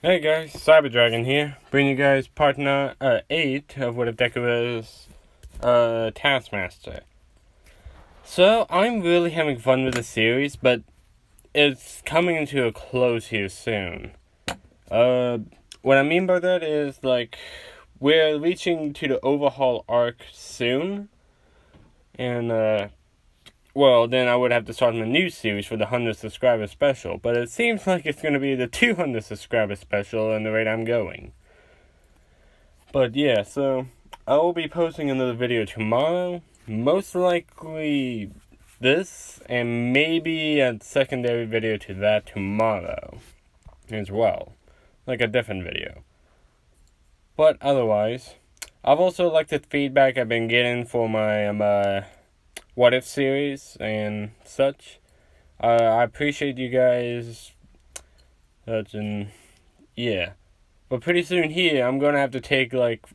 Hey guys, Cyberdragon here, bringing you guys part 8 of What If Deku is Taskmaster. So, I'm really having fun with the series, but it's coming into a close here soon. What I mean by that is, we're reaching to the overhaul arc soon, and, then I would have to start a new series for the 100 subscriber special, but it seems like it's going to be the 200 subscriber special in the rate I'm going. But yeah, so I will be posting another video tomorrow. Most likely this, and maybe a secondary video to that tomorrow as well. Like a different video. But otherwise, I've also liked the feedback I've been getting for my What If series and such. I appreciate you guys. Yeah. But pretty soon here, I'm gonna have to take like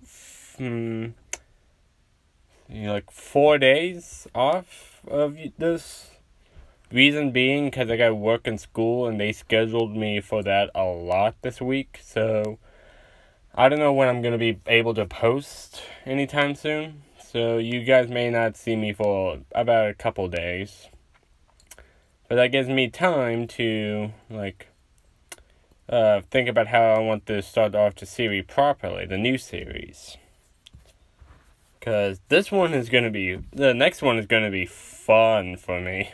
4 days off of this. Reason being, because I got work and school, and they scheduled me for that a lot this week. So I don't know when I'm gonna be able to post anytime soon. So you guys may not see me for about a couple days. But that gives me time to think about how I want to start off the series properly, the new series. Because the next one is going to be fun for me.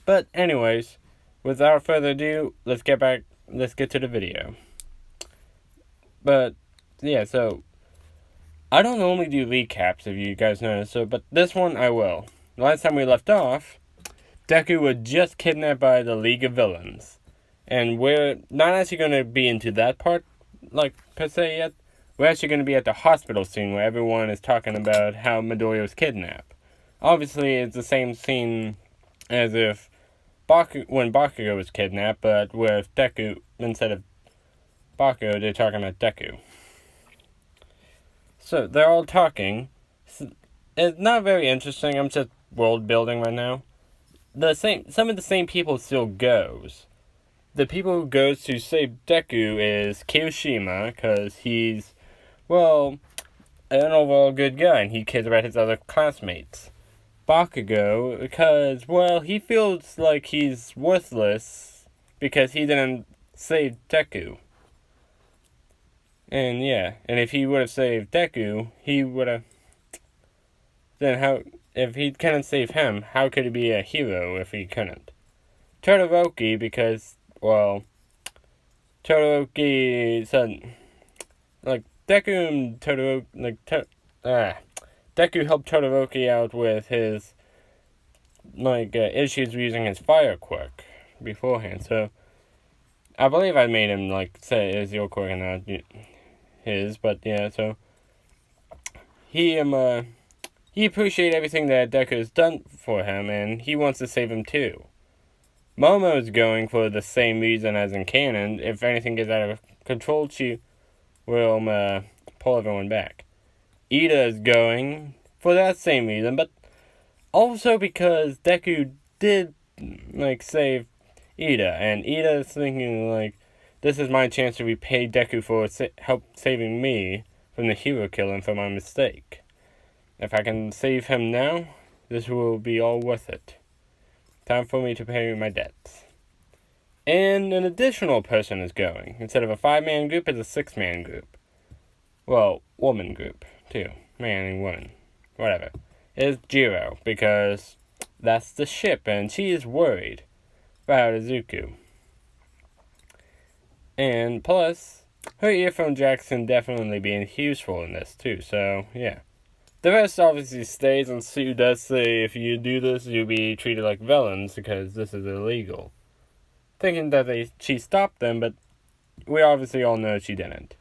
But anyways, without further ado, let's get to the video. But, yeah, so, I don't normally do recaps if you guys notice, but this one I will. Last time we left off, Deku was just kidnapped by the League of Villains. And we're not actually going to be into that part, per se yet. We're actually going to be at the hospital scene where everyone is talking about how Midoriya was kidnapped. Obviously, it's the same scene as if when Bakugo was kidnapped, but with Deku, instead of Bakugo, they're talking about Deku. So, they're all talking. It's not very interesting, I'm just world building right now. Some of the same people still goes. The people who goes to save Deku is Kirishima, because he's, an overall good guy, and he cares about his other classmates. Bakugo, because, he feels like he's worthless because he didn't save Deku. And if he would have saved Deku, he would have... if he couldn't save him, how could he be a hero if he couldn't? Todoroki, because, Todoroki said, Deku and Todoroki, Deku helped Todoroki out with his, issues using his fire quirk beforehand, so, I believe I made him, say his your quirk and not his, but yeah, so, he appreciated everything that Deku has done for him, and he wants to save him too. Momo's going for the same reason as in canon. If anything gets out of control, she will pull everyone back. Ida is going for that same reason, but also because Deku did, save Ida, and Ida is thinking, this is my chance to repay Deku for help saving me from the hero killing for my mistake. If I can save him now, this will be all worth it. Time for me to pay my debts. And an additional person is going. Instead of a 5-man group, it's a 6-man group. Well, woman group, too. Man and woman. Whatever. It's Jiro, because that's the ship, and she is worried about Izuku. And plus, her earphone jacks can definitely be useful in this, too, so, yeah. The rest obviously stays, and Sue does say if you do this, you'll be treated like villains because this is illegal. Thinking that she stopped them, but we obviously all know she didn't.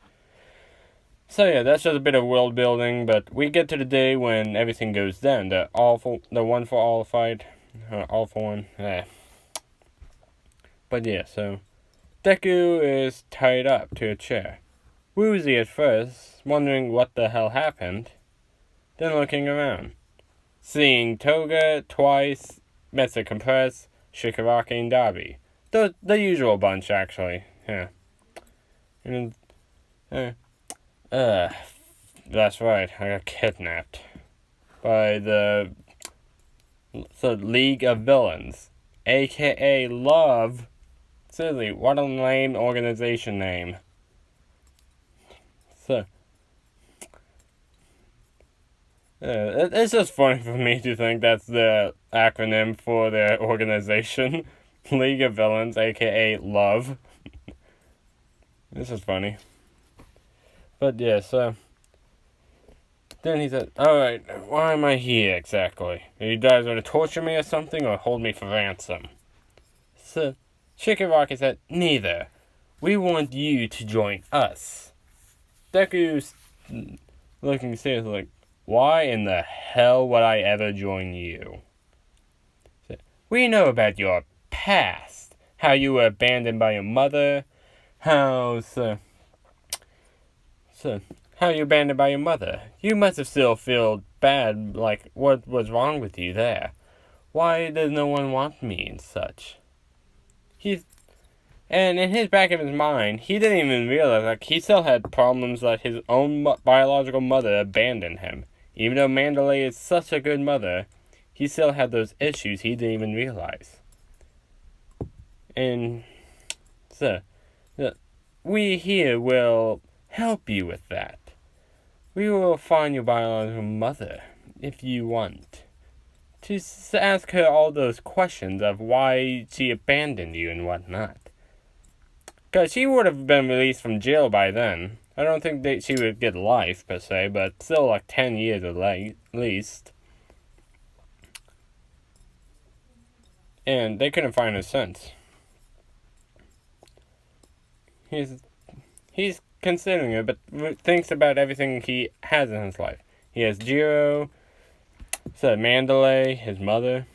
So yeah, that's just a bit of world building, but we get to the day when everything goes down. The one for all fight, all for one. But yeah, so Deku is tied up to a chair. Woozy at first, wondering what the hell happened. Then looking around, seeing Toga, Twice, Metsu Compress, Shigaraki, and Dabi. The usual bunch, actually. Yeah. And, that's right, I got kidnapped by the League of Villains, aka Love. Seriously, what a lame organization name. So, it's just funny for me to think that's the acronym for their organization. League of Villains, aka Love. This is funny. But yeah, so then he said, alright, why am I here exactly? Are you guys going to torture me or something, or hold me for ransom? So Shigaraki said, neither. We want you to join us. Deku's looking seriously like, why in the hell would I ever join you? So, we know about your past. How you were abandoned by your mother. How you abandoned by your mother. You must have still felt bad, like, what was wrong with you there? Why does no one want me and such? And in his back of his mind, he didn't even realize, like, he still had problems that his own biological mother abandoned him. Even though Mandalay is such a good mother, he still had those issues he didn't even realize. And so, we here will help you with that. We will find your biological mother, if you want. To ask her all those questions of why she abandoned you and whatnot. Because she would have been released from jail by then. I don't think that she would get life, per se, but still like 10 years at least. And they couldn't find her since. He's considering it, but thinks about everything he has in his life. He has Jiro, Mandalay, his mother,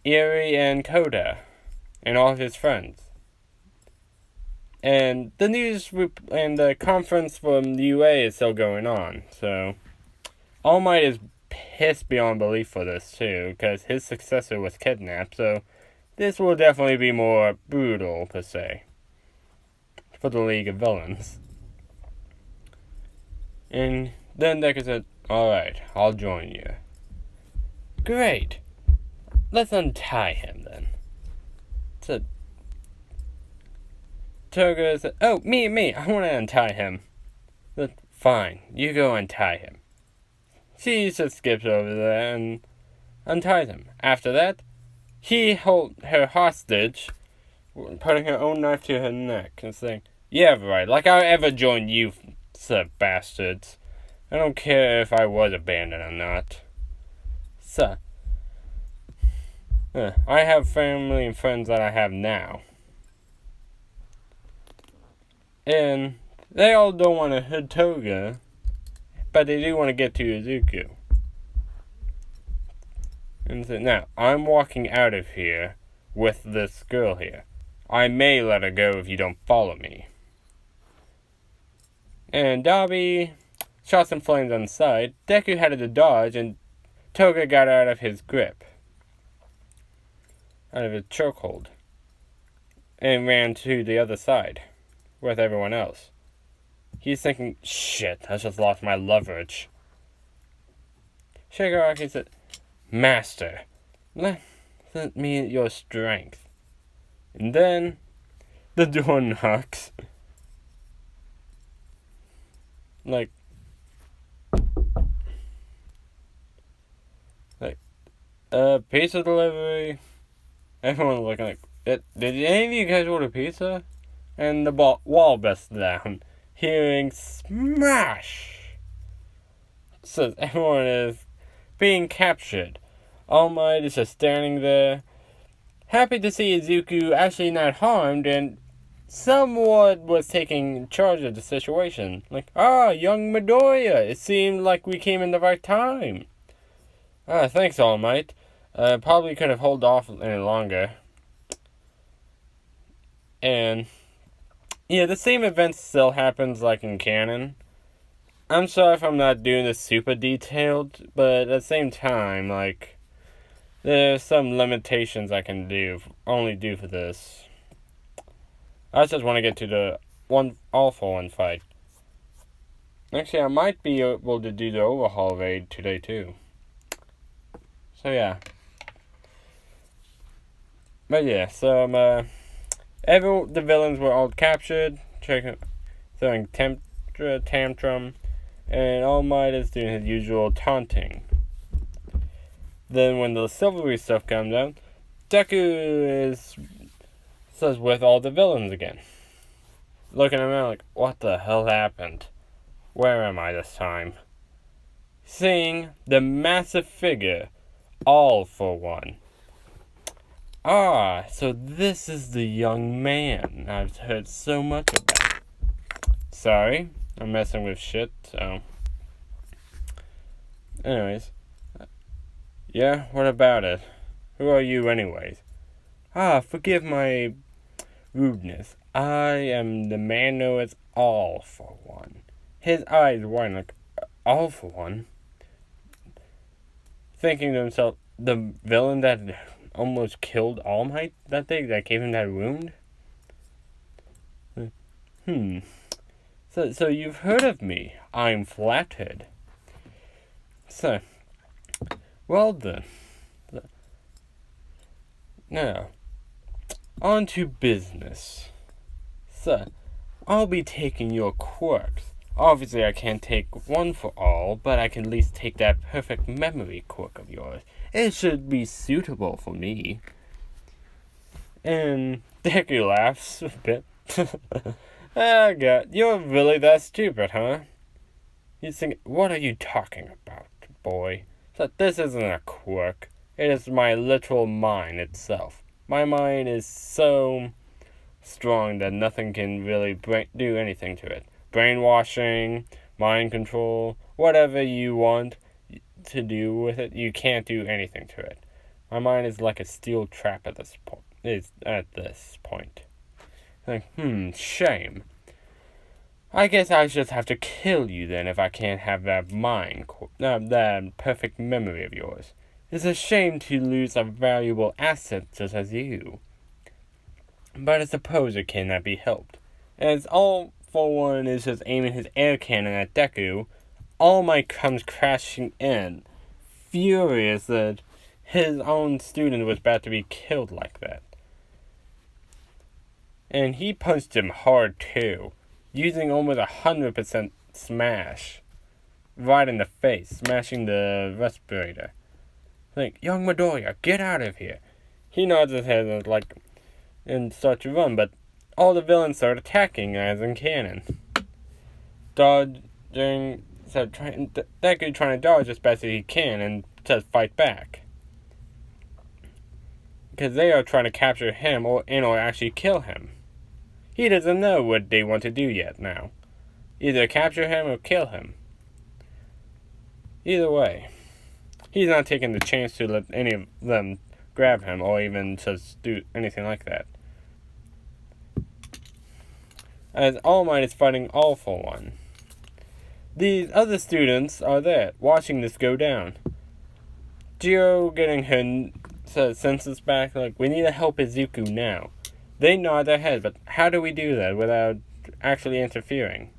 Eri, and Koda, and all of his friends. And the news and the conference from the UA is still going on, so All Might is pissed beyond belief for this too, because his successor was kidnapped, so this will definitely be more brutal, per se, for the League of Villains. And then Deku said, alright, I'll join you. Great. Let's untie him then. So Toga said, oh, me, I want to untie him. But fine, you go untie him. She just skips over there and unties him. After that, he held her hostage, putting her own knife to her neck and saying, yeah, right, like I ever joined you, bastards. I don't care if I was abandoned or not. So, I have family and friends that I have now. And they all don't want to hit Toga, but they do want to get to Izuku. And so, now, I'm walking out of here with this girl here. I may let her go if you don't follow me. And Dabi shot some flames on the side. Deku had to dodge, and Toga got out of his grip. Out of his chokehold. And ran to the other side with everyone else. He's thinking, shit, I just lost my leverage. Shigaraki said, Master, let me your strength. And then the door knocks. Pizza delivery. Everyone's looking like, did any of you guys order pizza? And the wall busts down, hearing smash. So everyone is being captured. All Might is just standing there, happy to see Izuku actually not harmed and somewhat was taking charge of the situation. Like, young Midoriya, it seemed like we came in the right time. Thanks, All Might. Probably could have held off any longer. And yeah, the same event still happens like in canon. I'm sorry if I'm not doing this super detailed, but at the same time, like, there's some limitations I can only do for this. I just want to get to the All for One fight. Actually, I might be able to do the overhaul raid today too. So yeah. But yeah, so the villains were all captured, throwing tantrum, and All Might is doing his usual taunting. Then when the silvery stuff comes out, Deku says with all the villains again. Looking around like, what the hell happened? Where am I this time? Seeing the massive figure, All for One. Ah, so this is the young man I've heard so much about. Sorry, I'm messing with shit, so. Anyways. Yeah, what about it? Who are you anyways? Forgive my rudeness. I am the man known as All for One. His eyes widen like, All for One? Thinking to himself, the villain that almost killed All Might that day, that gave him that wound? So you've heard of me. I'm flattered. So, well then. Now, on to business. So, I'll be taking your quirks. Obviously, I can't take one for all, but I can at least take that perfect memory quirk of yours. It should be suitable for me. And Deku laughs a bit. Oh god, you're really that stupid, huh? You think, what are you talking about, boy? So this isn't a quirk. It is my literal mind itself. My mind is so strong that nothing can really do anything to it. Brainwashing, mind control, whatever you want to do with it, you can't do anything to it. My mind is like a steel trap at this point. Like, shame. I guess I just have to kill you then if I can't have that that perfect memory of yours. It's a shame to lose a valuable asset just as you. But I suppose it cannot be helped. As All for One is just aiming his air cannon at Deku, All Might comes crashing in, furious that his own student was about to be killed like that. And he punched him hard too, using almost 100% smash. Right in the face, smashing the respirator. Like, young Midoriya, get out of here. He nods his head and starts to run, but all the villains start attacking as in cannon. Deku trying to dodge as best as he can and just fight back. Because they are trying to capture him or actually kill him. He doesn't know what they want to do yet now. Either capture him or kill him. Either way, he's not taking the chance to let any of them grab him or even just do anything like that. As All Might is fighting All for One. These other students are there, watching this go down. Jiro getting her senses back, like, we need to help Izuku now. They nod their head, but how do we do that without actually interfering?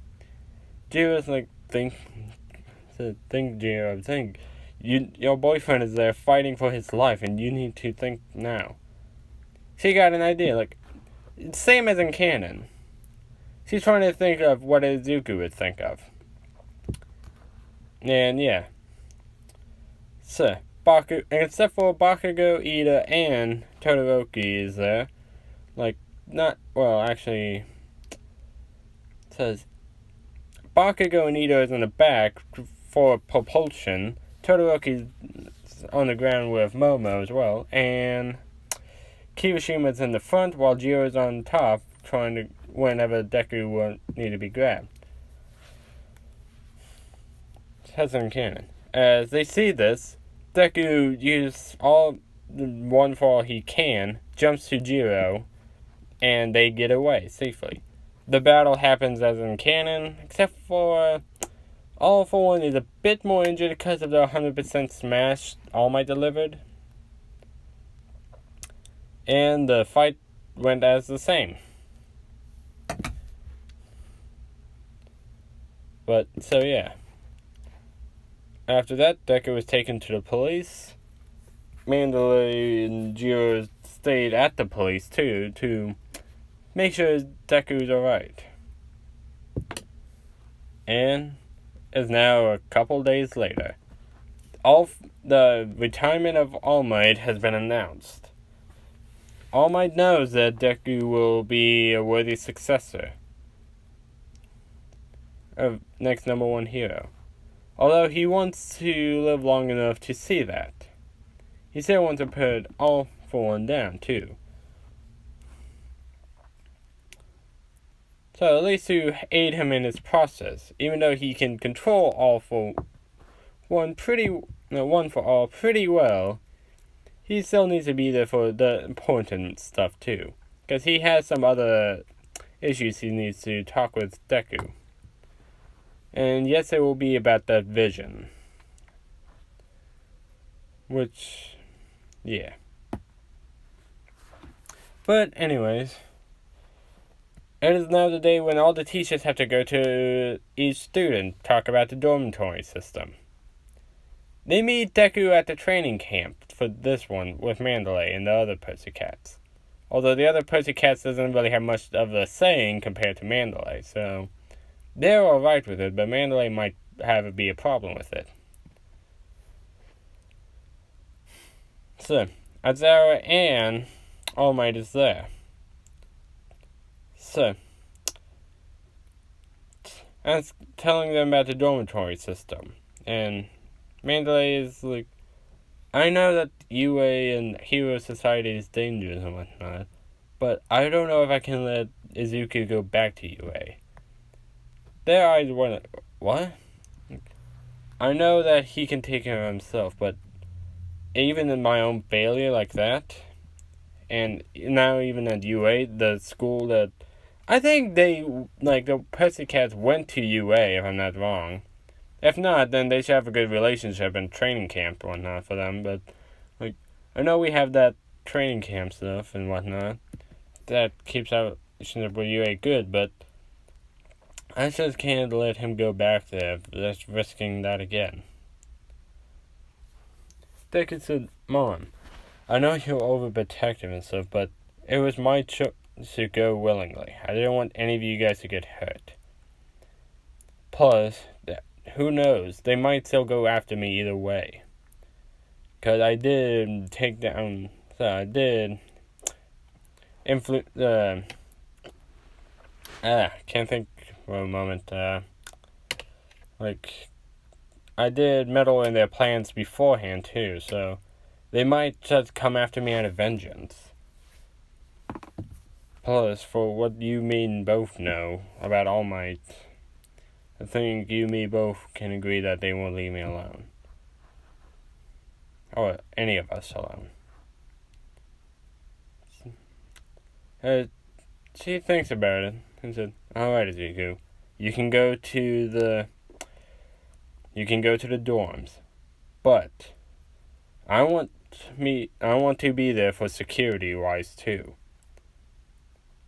Jiro's like, think, Jiro, think. Your boyfriend is there fighting for his life, and you need to think now. She got an idea, like, same as in canon. She's trying to think of what Izuku would think of. And yeah. So, except for Bakugo, Ida, and Todoroki is there. Actually, it says Bakugo and Ida is in the back for propulsion. Todoroki's on the ground with Momo as well. And Kirishima's in the front while Jiro's on top trying to whenever Deku will need to be grabbed. That's in canon. As they see this, Deku uses all the one for all he can, jumps to Jiro, and they get away safely. The battle happens as in canon, except for All for One is a bit more injured because of the 100% smash All Might delivered. And the fight went as the same. But, so yeah. After that, Deku was taken to the police. Mandalay and Jiro stayed at the police, too, to make sure Deku's alright. And it's now a couple days later. The retirement of All Might has been announced. All Might knows that Deku will be a worthy successor of next number one hero. Although he wants to live long enough to see that. He still wants to put All for One down, too. So at least to aid him in his process, even though he can control All for One One for All pretty well, he still needs to be there for the important stuff too, because he has some other issues he needs to talk with Deku. And yes, it will be about that vision. Which, yeah. But anyways, it is now the day when all the teachers have to go to each student, talk about the dormitory system. They meet Deku at the training camp for this one with Mandalay and the other Pussycats. Although the other Pussycats doesn't really have much of a saying compared to Mandalay, so they're alright with it, but Mandalay might be a problem with it. So, Azara and All Might is there. So, I was telling them about the dormitory system, and Mandalay is like, I know that UA and Hero Society is dangerous and whatnot, but I don't know if I can let Izuku go back to UA. Their eyes were what? I know that he can take care of himself, but even in my own failure like that, and now even at UA, the school that I think the Pussycats went to UA, if I'm not wrong. If not, then they should have a good relationship and training camp and whatnot for them. But, I know we have that training camp stuff and whatnot. That keeps our relationship with UA good, but I just can't let him go back there. That's risking that again. Deku said, Mom, I know you're overprotective and stuff, but it was my choice to go willingly. I didn't want any of you guys to get hurt. Plus, who knows? They might still go after me either way. Because I did take down... So I did... can't think for a moment. I did meddle in their plans beforehand, too, so they might just come after me out of vengeance. Plus, for what you me both know about All Might, I think you me both can agree that they won't leave me alone. Or any of us alone. She thinks about it and said, Alright, Izuku, you can go to the dorms, but I want to be there for security-wise, too.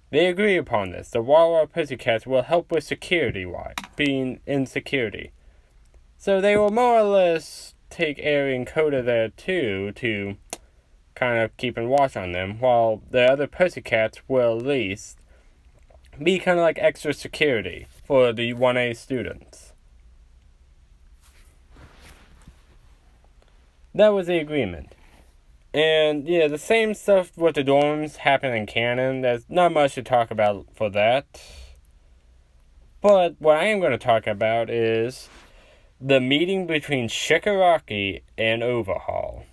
They agree upon this. The Wawa Pussycats will help with security-wise, being in security. So they will more or less take Eri and Coda there, too, to kind of keep and watch on them, while the other Pussycats will at least be kind of like extra security for the 1A students. That was the agreement. And, yeah, the same stuff with the dorms happened in canon. There's not much to talk about for that. But what I am going to talk about is the meeting between Shigaraki and Overhaul.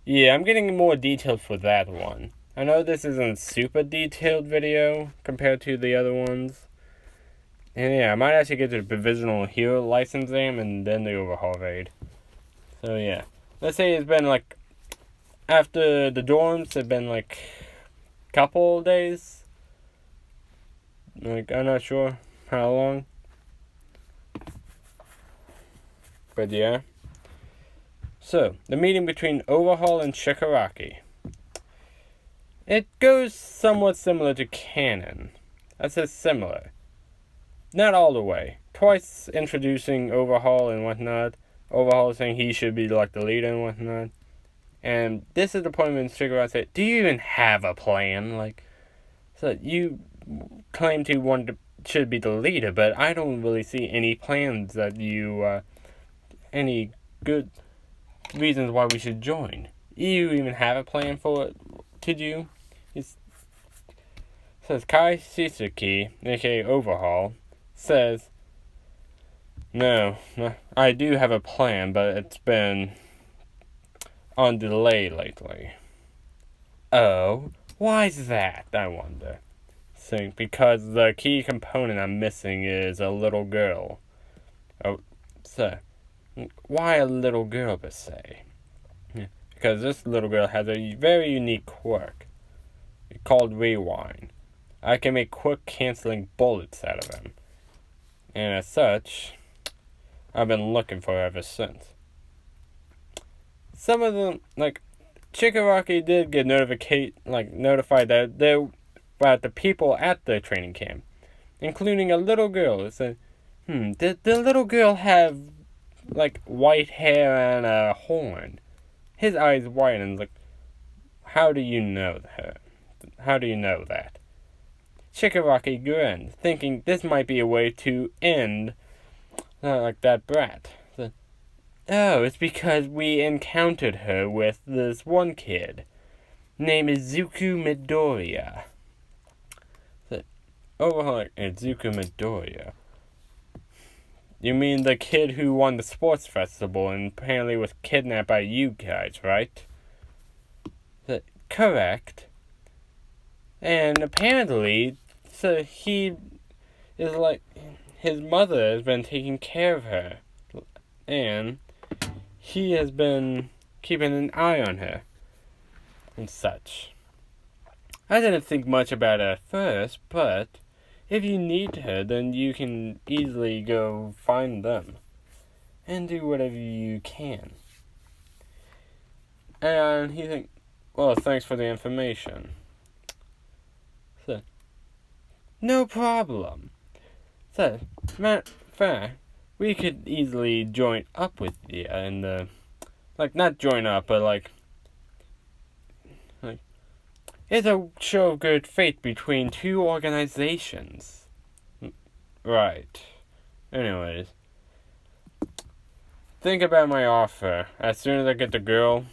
Yeah, I'm getting more detailed for that one. I know this isn't a super detailed video compared to the other ones. And yeah, I might actually get to the Provisional Hero License exam and then the Overhaul raid. So yeah, let's say it's been after the dorms, it's been couple days. I'm not sure how long. But yeah. So, the meeting between Overhaul and Shigaraki. It goes somewhat similar to canon. I said similar. Not all the way. twice introducing Overhaul and whatnot. Overhaul saying he should be like the leader and whatnot. And this is the point when Shigaraki said, "Do you even have a plan? Like, so you claim to should be the leader, but I don't really see any plans that you any good reasons why we should join. You even have a plan for it? Could you?" It says Kai Shizuki, aka Overhaul, says, No, I do have a plan, but it's been on delay lately." Oh, why's that, I wonder? So, because the key component I'm missing is a little girl. Oh, so, why a little girl per se? Because this little girl has a very unique quirk called Rewind. I can make quick canceling bullets out of him. And as such, I've been looking for ever since. Some of them, like, Shigaraki did get notified that there about the people at the training camp, including a little girl. It said, did the little girl have, like, white hair and a horn? His eyes widened, like, how do you know her? How do you know that? Shigaraki grinned, thinking this might be a way to end like that brat. So, oh, it's because we encountered her with this one kid. Name is Zuku Midoriya. So, it's Zuku Midoriya. You mean the kid who won the sports festival and apparently was kidnapped by you guys, right? So, correct. And apparently, so he is like, his mother has been taking care of her. And he has been keeping an eye on her. And such. I didn't think much about it at first, but if you need her, then you can easily go find them. And do whatever you can. And he thinks, well, thanks for the information. So, no problem. So, matter of fact, we could easily join up with you and, not join up, but it's a show of good faith between two organizations. Right. Anyways, think about my offer. As soon as I get the girl,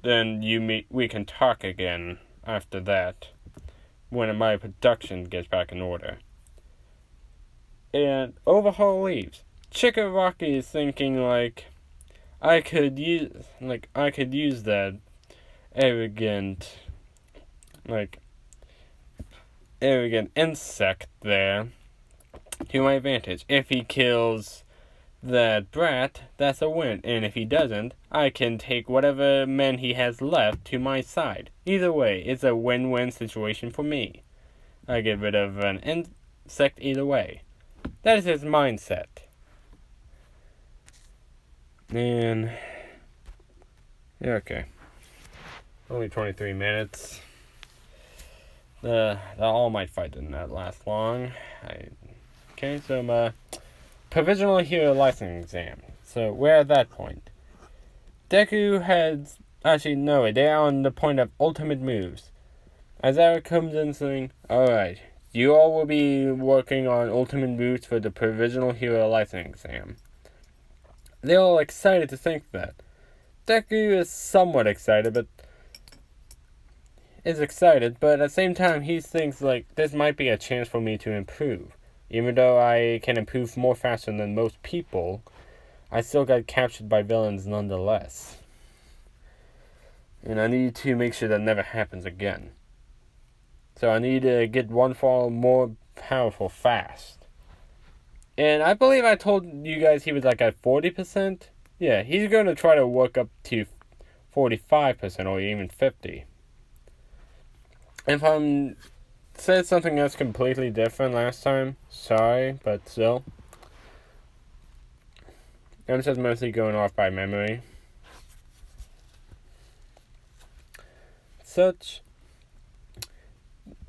then we can talk again after that, when my production gets back in order. And Overhaul leaves. Shigaraki is thinking I could use that arrogant insect there to my advantage. If he kills that brat, that's a win. And if he doesn't, I can take whatever men he has left to my side. Either way, it's a win-win situation for me. I get rid of an insect either way. That is his mindset. And yeah, okay. Only 23 minutes. The All Might fight did not last long. So provisional hero licensing exam. So we're at that point. Deku has they're on the point of ultimate moves. Aizawa comes in saying, "Alright, you all will be working on ultimate moves for the provisional hero licensing exam." They're all excited to think that. Deku is somewhat excited, but at the same time he thinks this might be a chance for me to improve. Even though I can improve more faster than most people, I still got captured by villains nonetheless. And I need to make sure that never happens again. So I need to get one fall more powerful fast. And I believe I told you guys he was at 40%. Yeah, he's going to try to work up to 45% or even 50%. If I said something else completely different last time, sorry, but still. I'm just mostly going off by memory.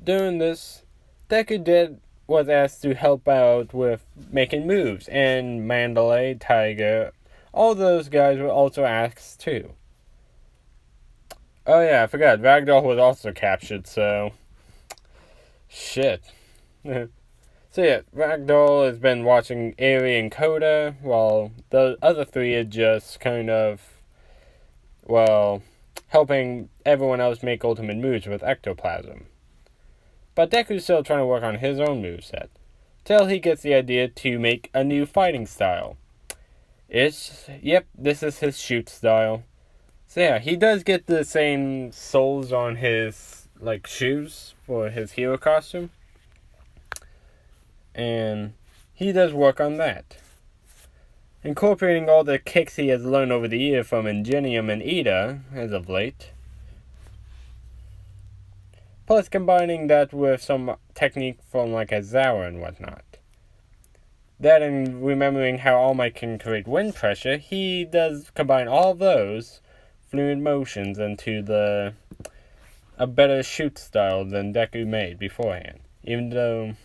Doing this, Deku did was asked to help out with making moves, and Mandalay, Tiger, all those guys were also asked too. Oh yeah, I forgot. Ragdoll was also captured, so shit. So yeah, Ragdoll has been watching Aerie and Coda, while the other three are just kind of, well, helping everyone else make ultimate moves with ectoplasm. But Deku's still trying to work on his own moveset, till he gets the idea to make a new fighting style. This is his shoot style. So yeah, he does get the same soles on his, shoes for his hero costume. And he does work on that. Incorporating all the kicks he has learned over the year from Ingenium and Ida, as of late. Plus combining that with some technique from Azawa and whatnot. That and remembering how All Might can create wind pressure, he does combine all those fluid motions into a better shoot style than Deku made beforehand. Even though,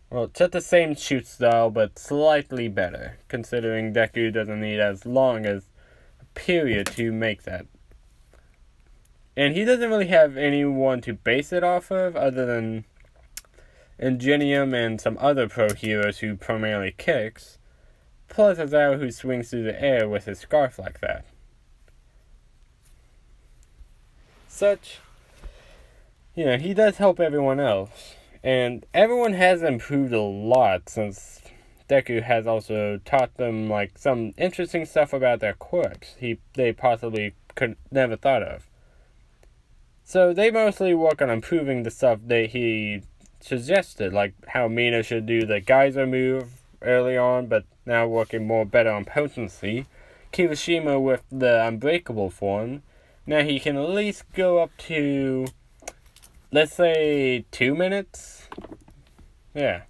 well, it's at the same shoot style, but slightly better, considering Deku doesn't need as long as a period to make that. And he doesn't really have anyone to base it off of, other than Ingenium and some other pro heroes who primarily kicks, plus Azawa who swings through the air with his scarf like that. He does help everyone else. And everyone has improved a lot since Deku has also taught them some interesting stuff about their quirks they possibly could never thought of. So they mostly work on improving the stuff that he suggested, like how Mina should do the geyser move early on, but now working better on potency. Kirishima with the unbreakable form. Now he can at least go up to, let's say, 2 minutes. Yeah.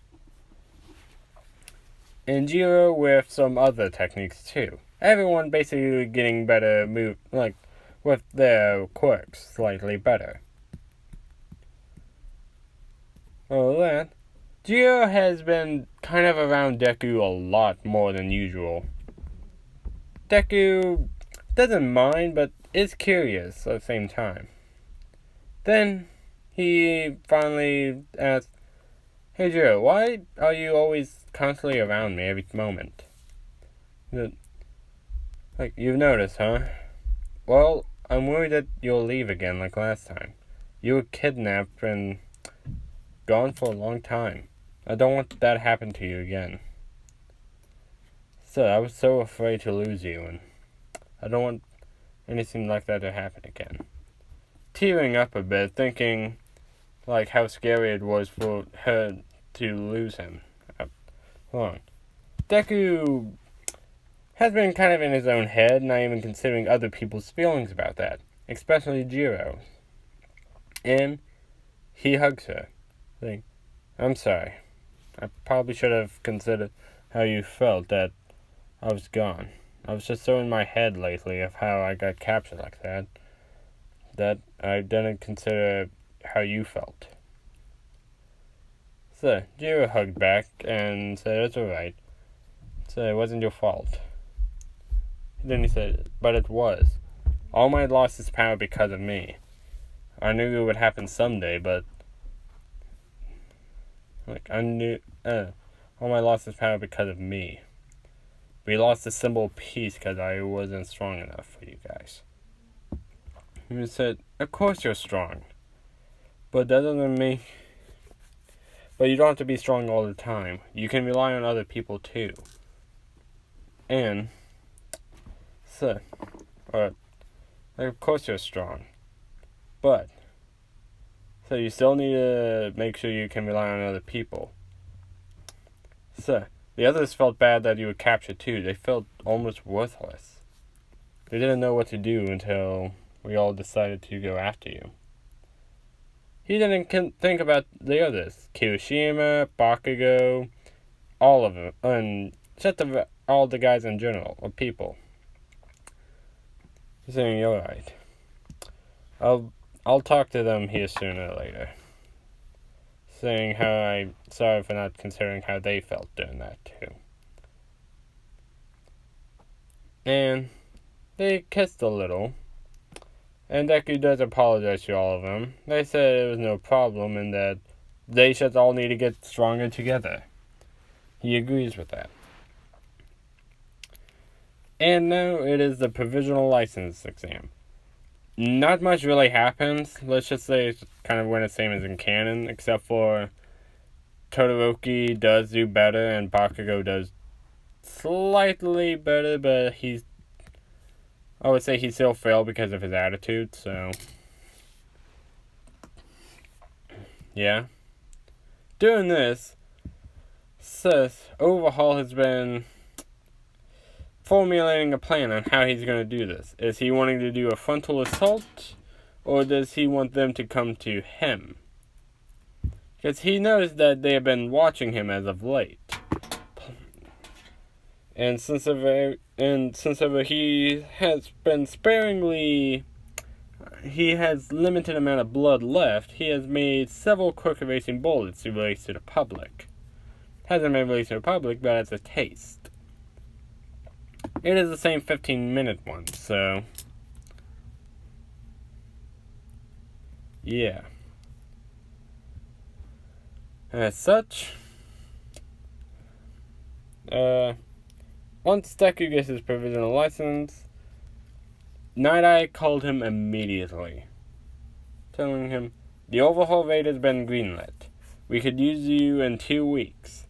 And Jiro with some other techniques too. Everyone basically getting better with their quirks slightly better. Well, that Jiro has been kind of around Deku a lot more than usual. Deku doesn't mind, but is curious at the same time. Then he finally asked, "Hey Jiro, why are you always constantly around me every moment?" You've noticed, huh? Well, I'm worried that you'll leave again like last time. You were kidnapped and gone for a long time. I don't want that to happen to you again. So, I was so afraid to lose you, and I don't want anything like that to happen again. Tearing up a bit, thinking how scary it was for her to lose him. Hold on. Deku has been kind of in his own head, not even considering other people's feelings about that, especially Jiro's. And he hugs her, saying, "I'm sorry. I probably should have considered how you felt that I was gone. I was just so in my head lately of how I got captured like that I didn't consider how you felt." So, Jiro hugged back and said it's alright. So it wasn't your fault. Then he said, "But it was. All Might lost his power because of me. I knew it would happen someday, but All Might lost his power because of me. We lost the symbol of peace because I wasn't strong enough for you guys." He said, "Of course you're strong. But that doesn't mean... But you don't have to be strong all the time. You can rely on other people too. And... So... of course you're strong. But... So you still need to make sure you can rely on other people. So... The others felt bad that you were captured too. They felt almost worthless. They didn't know what to do until we all decided to go after you. He didn't think about the others. Kirishima, Bakugo, all of them. And all the guys in general, or people. He's saying, "You're right. I'll talk to them here sooner or later." saying how I'm sorry for not considering how they felt doing that too. And they kissed a little, and Deku does apologize to all of them. They said it was no problem and that they should all need to get stronger together. He agrees with that. And now it is the provisional license exam. Not much really happens. Let's just say it's kind of went the same as in canon, except for Todoroki does do better and Bakugo does slightly better, but I would say he still failed because of his attitude, so yeah. Doing this, Seth Overhaul has been formulating a plan on how he's going to do this. Is he wanting to do a frontal assault, or does he want them to come to him? Because he knows that they have been watching him as of late. And since he has been sparingly, he has limited amount of blood left, he has made several quick erasing bullets to release to the public. Hasn't been released to the public, but as a taste. It is the same 15-minute one, so yeah. As such, once Deku gets his provisional license, Night Eye called him immediately, telling him, the overhaul raid has been greenlit. We could use you in 2 weeks.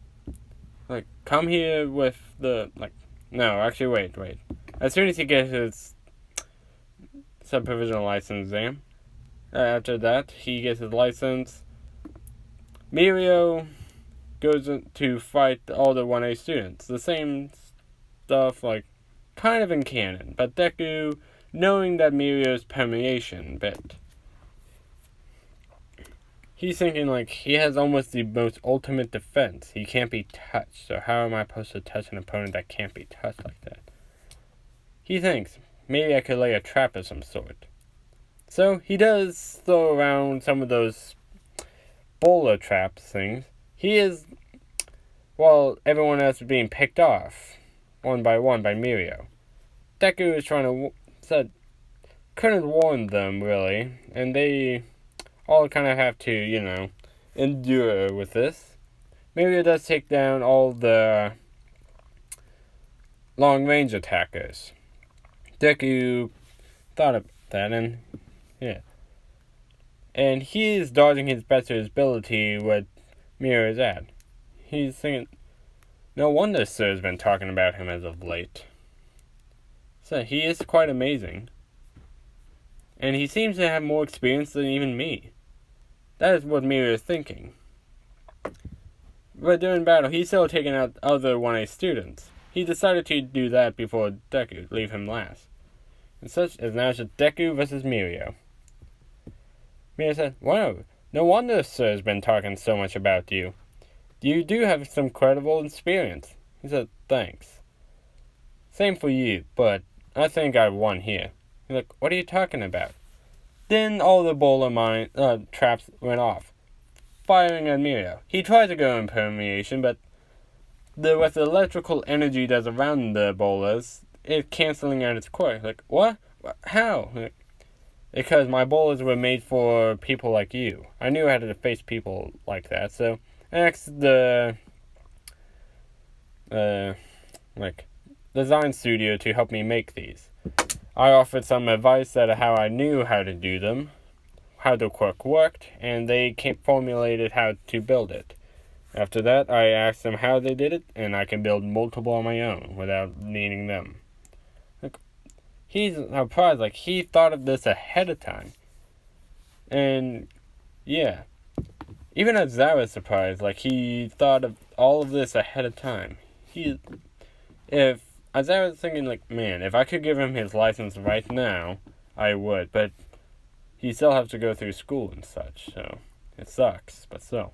Come here with the, no, actually, wait. As soon as he gets his sub-provisional license exam, after that, he gets his license, Mirio goes to fight all the 1A students. The same stuff, kind of in canon, but Deku, knowing that Mirio's permeation bit, he's thinking, he has almost the most ultimate defense. He can't be touched, so how am I supposed to touch an opponent that can't be touched like that? He thinks, maybe I could lay a trap of some sort. So, he does throw around some of those bowler trap things. He is, while everyone else is being picked off, one by Mirio. Deku is trying to, couldn't warn them, really, and they all kind of have to, endure with this. Mirio does take down all the long-range attackers. Deku thought of that, and yeah. And he is dodging his best to his ability with Mirio is at. He's thinking, no wonder Sir's been talking about him as of late. So he is quite amazing. And he seems to have more experience than even me. That is what Mirio is thinking. But during battle, he's still taking out other 1A students. He decided to do that before Deku, leave him last. And such is now just Deku versus Mirio. Mirio said, wow, no wonder Sir's been talking so much about you. You do have some credible experience. He said, thanks. Same for you, but I think I won here. He's like, what are you talking about? Then all the bowler traps went off, firing at Mirio. He tried to go in permeation, but with the electrical energy that's around the bowlers, it's canceling out its quirk. What? How? Because my bowlers were made for people like you. I knew how to face people like that, so I asked the design studio to help me make these. I offered some advice on how I knew how to do them, how the quirk worked, and they formulated how to build it. After that, I asked them how they did it, and I can build multiple on my own without needing them. He's surprised, he thought of this ahead of time. And, yeah. Even Aizawa's surprised, he thought of all of this ahead of time. If Aizawa's thinking, man, if I could give him his license right now, I would, but he still has to go through school and such, so it sucks, but still.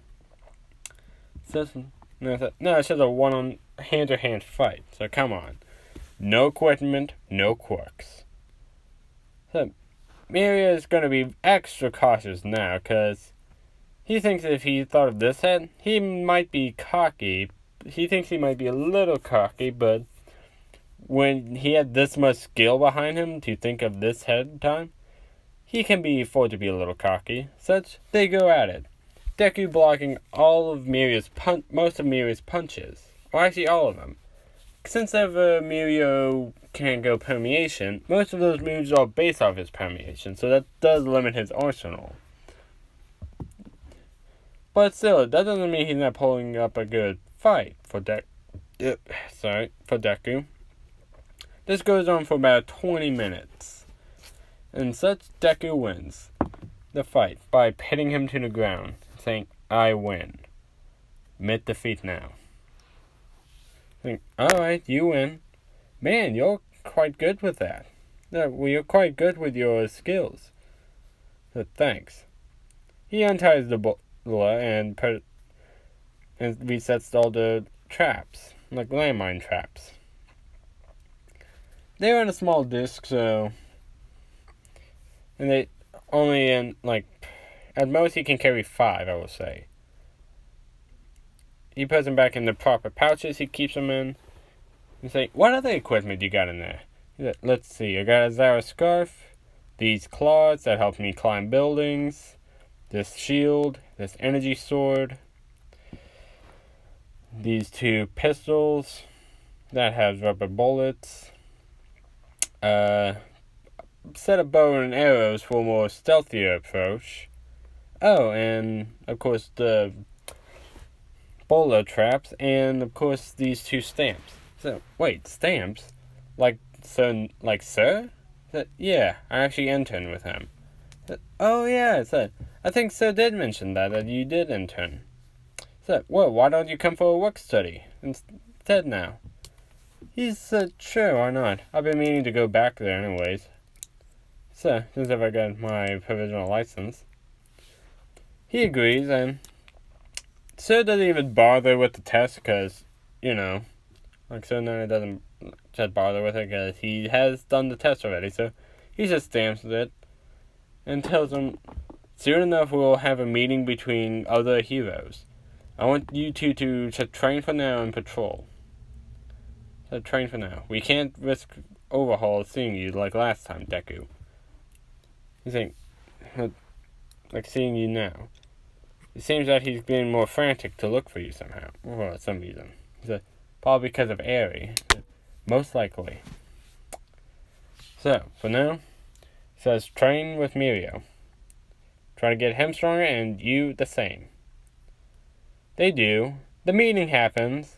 No, it's just a one-on hand-to-hand fight, so come on. No equipment, no quirks. So, Mirio is going to be extra cautious now, because He thinks if he thought of this head, he might be cocky. He thinks he might be a little cocky, but when he had this much skill behind him to think of this head time, he can be afford to be a little cocky. Such, they go at it. Deku blocking all of most of Miria's punches. Or actually all of them. Since ever Mirio can't go permeation, most of those moves are based off his permeation, so that does limit his arsenal. But still, that doesn't mean he's not pulling up a good fight for Deku. This goes on for about 20 minutes. And such, Deku wins the fight by pitting him to the ground, saying, "I win. Admit defeat now." Think, alright, you win. Man, you're quite good with that. Well, you're quite good with your skills. So, thanks. He unties the bola and resets all the traps, like landmine traps. They're on a small disc, so... And they only in, like... At most, he can carry 5, I will say. He puts them back in the proper pouches he keeps them in. And say, "What other equipment you got in there?" Let's see, I got a Zara scarf, these claws that help me climb buildings, this shield, this energy sword, these 2 pistols that has rubber bullets, set of bow and arrows for a more stealthier approach. Oh, and of course the bolo traps, and of course these 2 stamps. So, wait, stamps? Sir? Yeah, I actually interned with him. Oh yeah, I think Sir did mention that you did intern. Well, why don't you come for a work study instead now? He said, sure, why not? I've been meaning to go back there anyways. Since I got my provisional license. He agrees, and Sir doesn't even bother with the test because, Sir no, doesn't just bother with it because he has done the test already. So he just stamps it and tells him, soon enough we'll have a meeting between other heroes. I want you two to just train for now and patrol. So train for now. We can't risk Overhaul seeing you like last time, Deku. He's saying, like seeing you now. It seems that he's being more frantic to look for you somehow, for some reason. He said, probably because of Eri. Most likely. So, for now, it says train with Mirio. Try to get him stronger and you the same. They do. The meeting happens.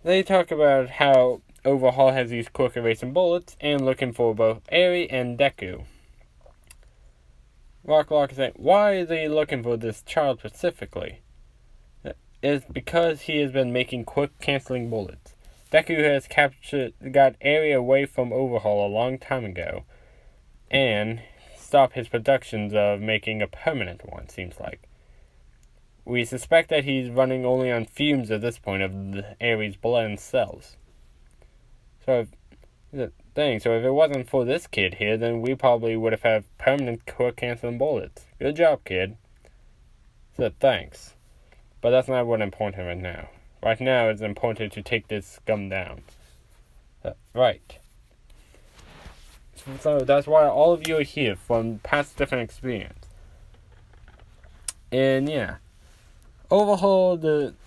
They talk about how Overhaul has these quick erasing bullets and looking for both Eri and Deku. Rocklock is saying, why is he looking for this child specifically? It's because he has been making quick canceling bullets. Deku has got Eri away from Overhaul a long time ago, and stopped his productions of making a permanent one, seems like. We suspect that he's running only on fumes at this point of Eri's blood and cells. So if it wasn't for this kid here, then we probably would have had permanent quick canceling bullets. Good job, kid. So thanks. But that's not what important right now. Right now, it's important to take this scum down. Right. So that's why all of you are here from past different experience. And yeah. Overhaul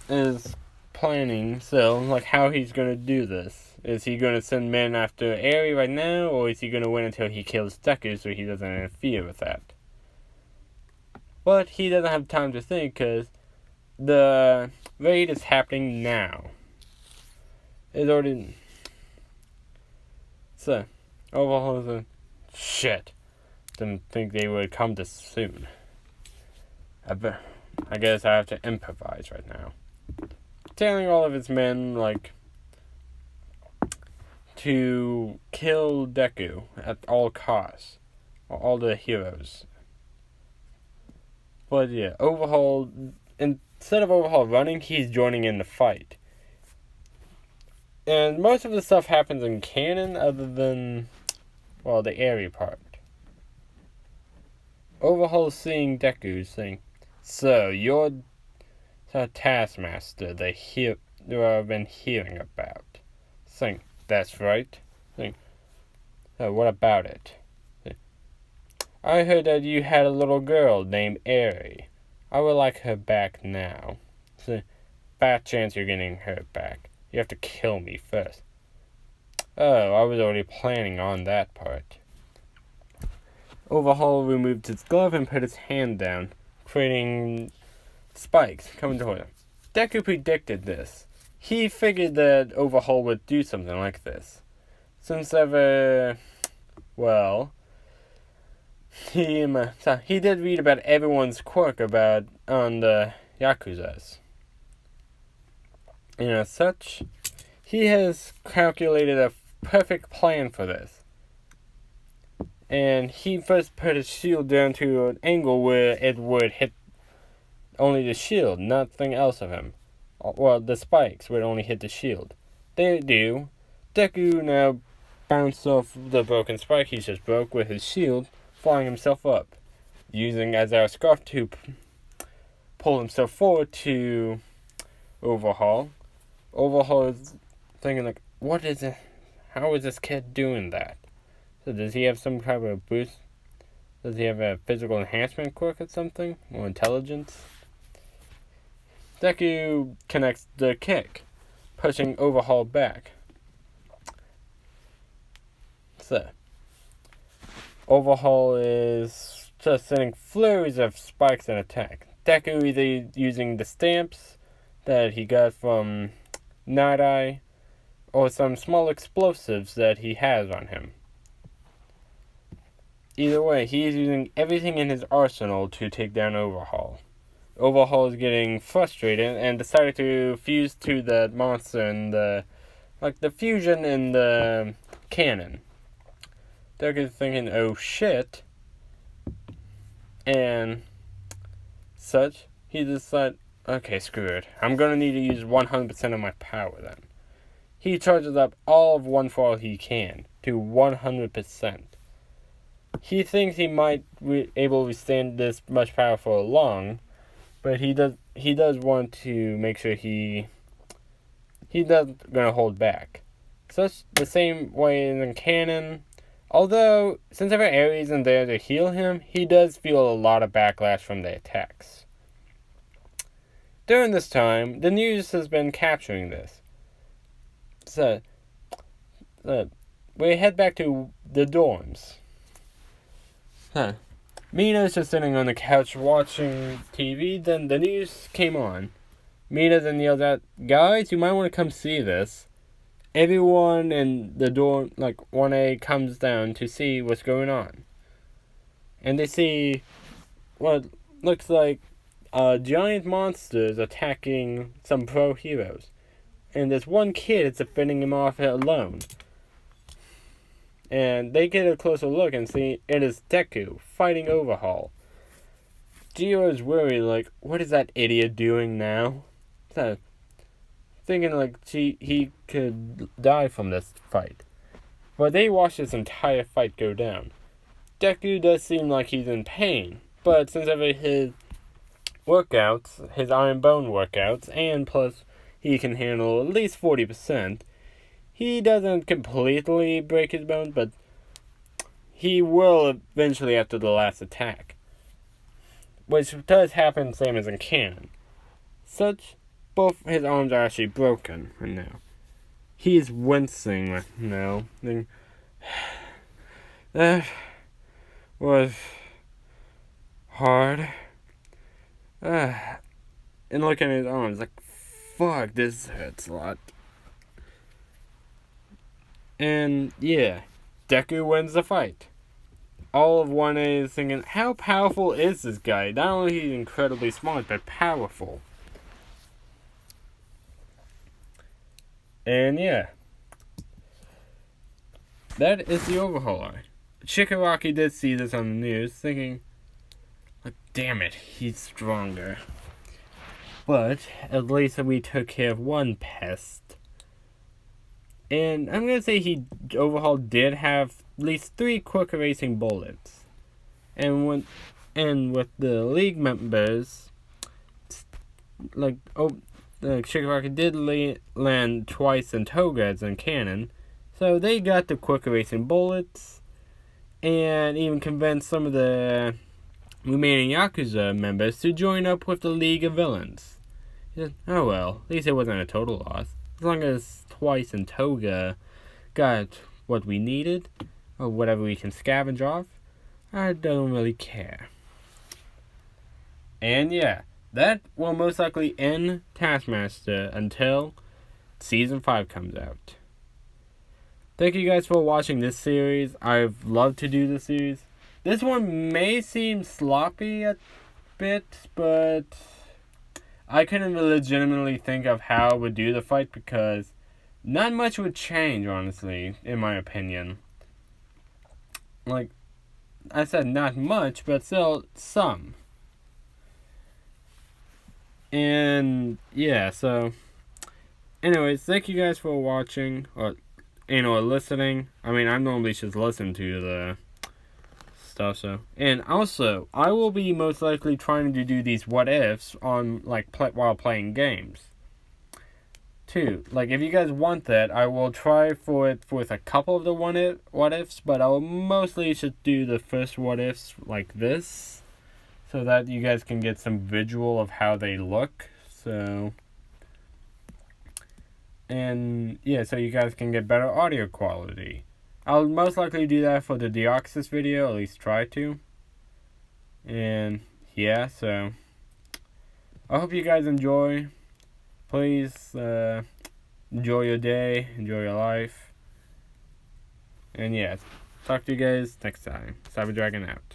is planning, so, like, how he's gonna do this. Is he gonna send men after Eri right now, or is he gonna wait until he kills Deku so he doesn't interfere with that? But he doesn't have time to think, because the raid is happening now. It's already... So, Overhaul is a... Shit. Didn't think they would come this soon. I guess I have to improvise right now. Telling all of his men, like, to kill Deku at all costs. All the heroes. But yeah, Overhaul, instead of Overhaul running, he's joining in the fight. And most of the stuff happens in canon other than, well, the Eri part. Overhaul seeing Deku saying, So, you're the taskmaster you have been hearing about. Think, that's right. Think, so what about it? Think, I heard that you had a little girl named Aerie. I would like her back now. So, bad chance you're getting her back. You have to kill me first. Oh, I was already planning on that part. Overhaul removed his glove and put his hand down, creating spikes coming toward him. Deku predicted this. He figured that Overhaul would do something like this. Since ever... well... He did read about everyone's quirk on the Yakuzas. And as such, he has calculated a perfect plan for this. And he first put his shield down to an angle where it would hit only the shield, nothing else of him. Well, the spikes would only hit the shield. They do. Deku now bounced off the broken spike he just broke with his shield, flying himself up, using as our scarf to pull himself forward to Overhaul. Overhaul is thinking like, what is it? How is this kid doing that? So does he have some kind of a boost? Does he have a physical enhancement quirk or something? Or intelligence? Deku connects the kick, pushing Overhaul back. So, Overhaul is just sending flurries of spikes and attack. Deku either using the stamps that he got from Night Eye, or some small explosives that he has on him. Either way, he is using everything in his arsenal to take down Overhaul. Overhaul is getting frustrated and decided to fuse to the monster and the fusion in the cannon. They're thinking, oh shit, and such. He decided, okay, screw it. I'm gonna need to use 100% of my power then. He charges up all of One For All he can to 100%. He thinks he might be able to withstand this much power for long, but he does want to make sure he doesn't gonna hold back. Such the same way in the cannon. Although, since every area isn't there to heal him, he does feel a lot of backlash from the attacks. During this time, the news has been capturing this. So, we head back to the dorms. Mina's just sitting on the couch watching TV, then the news came on. Mina then yelled out, guys, you might want to come see this. Everyone in the dorm, 1A, comes down to see what's going on. And they see what looks like giant monsters attacking some pro heroes. And there's one kid that's fending him off alone. And they get a closer look and see it is Deku fighting Overhaul. Jiro's worried, what is that idiot doing now? So, thinking he could die from this fight. But they watch this entire fight go down. Deku does seem like he's in pain, but since ever his workouts, his Iron Bone workouts, and plus he can handle at least 40%, he doesn't completely break his bones, but he will eventually after the last attack. Which does happen same as in canon. Such, both his arms are actually broken right now. He is wincing right now. That was hard. And looking at his arms, fuck, this hurts a lot. And yeah, Deku wins the fight. All of 1A is thinking, how powerful is this guy? Not only is he incredibly smart, but powerful. And yeah, that is the Overhaul arc. Shigaraki did see this on the news, thinking, damn it, he's stronger. But at least we took care of one pest. And I'm going to say Overhaul did have at least 3 quick erasing bullets. And with the league members, the Shigaraki did land twice in Togads and cannon, so they got the quick erasing bullets, and even convinced some of the remaining Yakuza members to join up with the League of Villains. He said, oh well, at least it wasn't a total loss. As long as twice and Toga got what we needed, or whatever we can scavenge off, I don't really care. And yeah, that will most likely end Taskmaster until Season 5 comes out. Thank you guys for watching this series. I've loved to do this series. This one may seem sloppy a bit, but I couldn't legitimately think of how I would do the fight because not much would change, honestly, in my opinion. Like I said, not much, but still some. And yeah, so anyways, thank you guys for watching or listening. I mean, I normally just listen to the stuff, so. And also, I will be most likely trying to do these what ifs on while playing games too. Like, if you guys want that, I will try for it with a couple of the what ifs, but I'll mostly just do the first what ifs like this, so that you guys can get some visual of how they look. So, and yeah, so you guys can get better audio quality. I'll most likely do that for the Deoxys video, at least try to. And yeah, so I hope you guys enjoy. Please enjoy your day, enjoy your life. And yeah, talk to you guys next time. Cyber Dragon out.